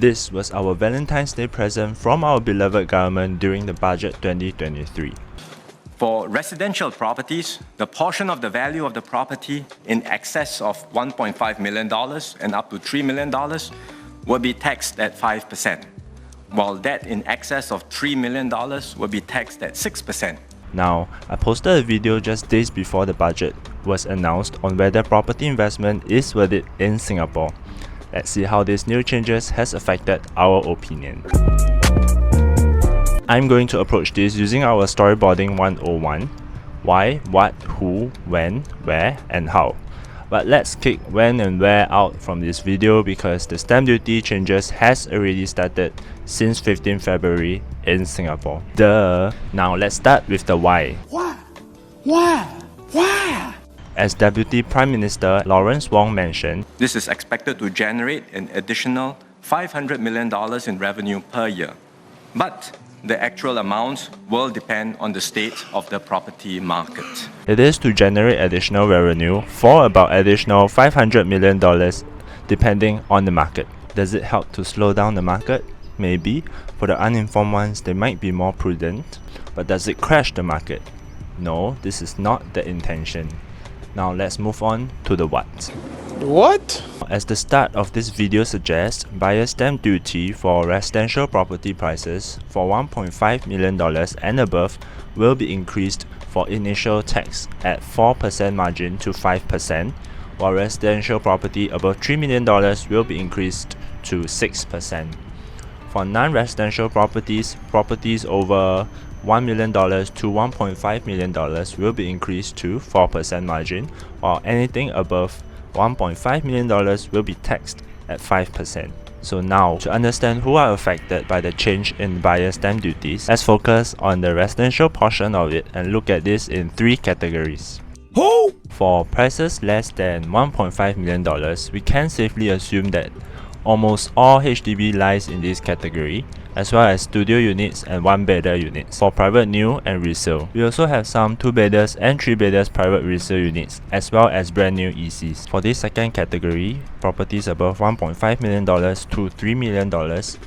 This was our Valentine's Day present from our beloved government during the budget 2023. For residential properties, the portion of the value of the property in excess of $1.5 million and up to $3 million will be taxed at 5%, while that in excess of $3 million will be taxed at 6%. Now, I posted a video just days before the budget was announced on whether property investment is worth it in Singapore. Let's see how these new changes has affected our opinion. I'm going to approach this using our storyboarding 101: why, what, who, when, where, and how. But let's kick when and where out from this video because the stamp duty changes has already started since 15 February in Singapore. Duh! Now let's start with the why. Why? As Deputy Prime Minister Lawrence Wong mentioned, This is expected to generate an additional $500 million in revenue per year. But the actual amount will depend on the state of the property market. it is to generate additional revenue for about additional $500 million depending on the market. Does it help to slow down the market? Maybe. For the uninformed ones, they might be more prudent. But does it crash the market? No, this is not the intention. Now let's move on to the what. What? As the start of this video suggests, buyer stamp duty for residential property prices for $1.5 million and above will be increased for initial tax at 4% margin to 5%, while residential property above $3 million will be increased to 6%. For non-residential properties over $1 million to $1.5 million will be increased to 4% margin, while anything above $1.5 million will be taxed at 5%. So now, to understand who are affected by the change in buyer stamp duties, let's focus on the residential portion of it and look at this in 3 categories. Who? For prices less than $1.5 million, we can safely assume that almost all HDB lies in this category, as well as studio units and 1-bedder units for private new and resale. We also have some 2-bedders and 3-bedders private resale units, as well as brand new ECs. For this second category, properties above $1.5 million to $3 million,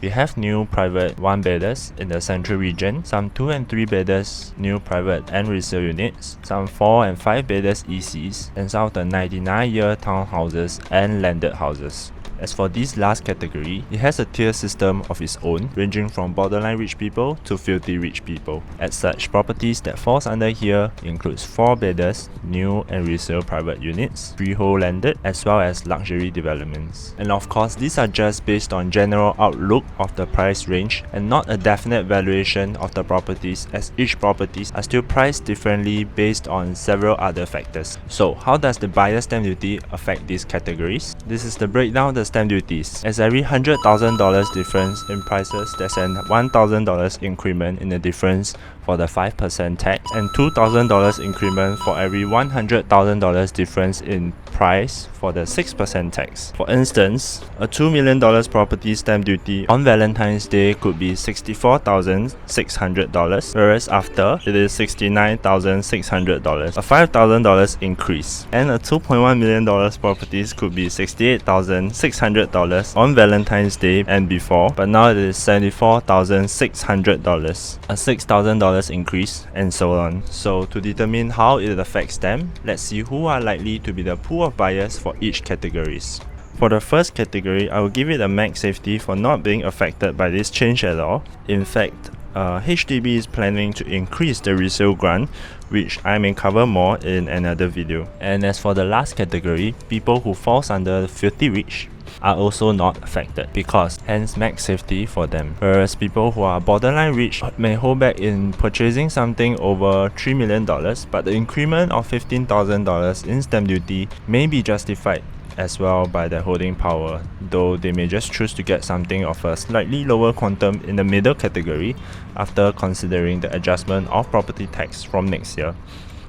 we have new private 1-bedders in the central region, some 2 and 3-bedders new private and resale units, some 4 and 5-bedders ECs, and some of the 99-year townhouses and landed houses. As for this last category, it has a tier system of its own, ranging from borderline rich people to filthy rich people. As such, properties that falls under here includes 4-bedders, new and resale private units, freehold landed, as well as luxury developments. And of course, these are just based on general outlook of the price range and not a definite valuation of the properties, as each properties are still priced differently based on several other factors. So how does the buyer stamp duty affect these categories? This is the breakdown of the stamp duties. As every $100,000 difference in prices, there's an $1,000 increment in the difference for the 5% tax and $2,000 increment for every $100,000 difference in price for the 6% tax. For instance, a $2 million property stamp duty on Valentine's Day could be $64,600, whereas after it is $69,600, a $5,000 increase. And a $2.1 million properties could be $68,600 on Valentine's Day and before, but now it is $74,600, a $6,000 increase, and so on. So to determine how it affects them, let's see who are likely to be the pool of buyers for each categories. For the first category, I will give it a max safety for not being affected by this change at all. In fact, HDB is planning to increase the resale grant, which I may cover more in another video. And as for the last category, people who falls under filthy rich are also not affected because hence max safety for them, whereas people who are borderline rich may hold back in purchasing something over $3 million, but the increment of $15,000 in stamp duty may be justified as well by their holding power, though they may just choose to get something of a slightly lower quantum in the middle category after considering the adjustment of property tax from next year.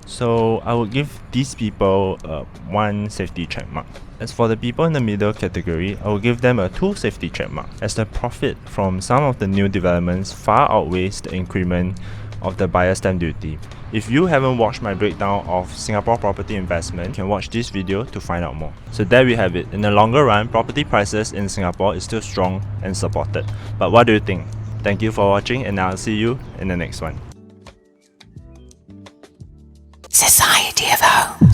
So I would give these people 1 safety check mark. As for the people in the middle category, I will give them a 2 safety check mark, as the profit from some of the new developments far outweighs the increment of the buyer's stamp duty. If you haven't watched my breakdown of Singapore property investment, you can watch this video to find out more. So there we have it. In the longer run, property prices in Singapore is still strong and supported. But what do you think? Thank you for watching, and I'll see you in the next one. Society of Home.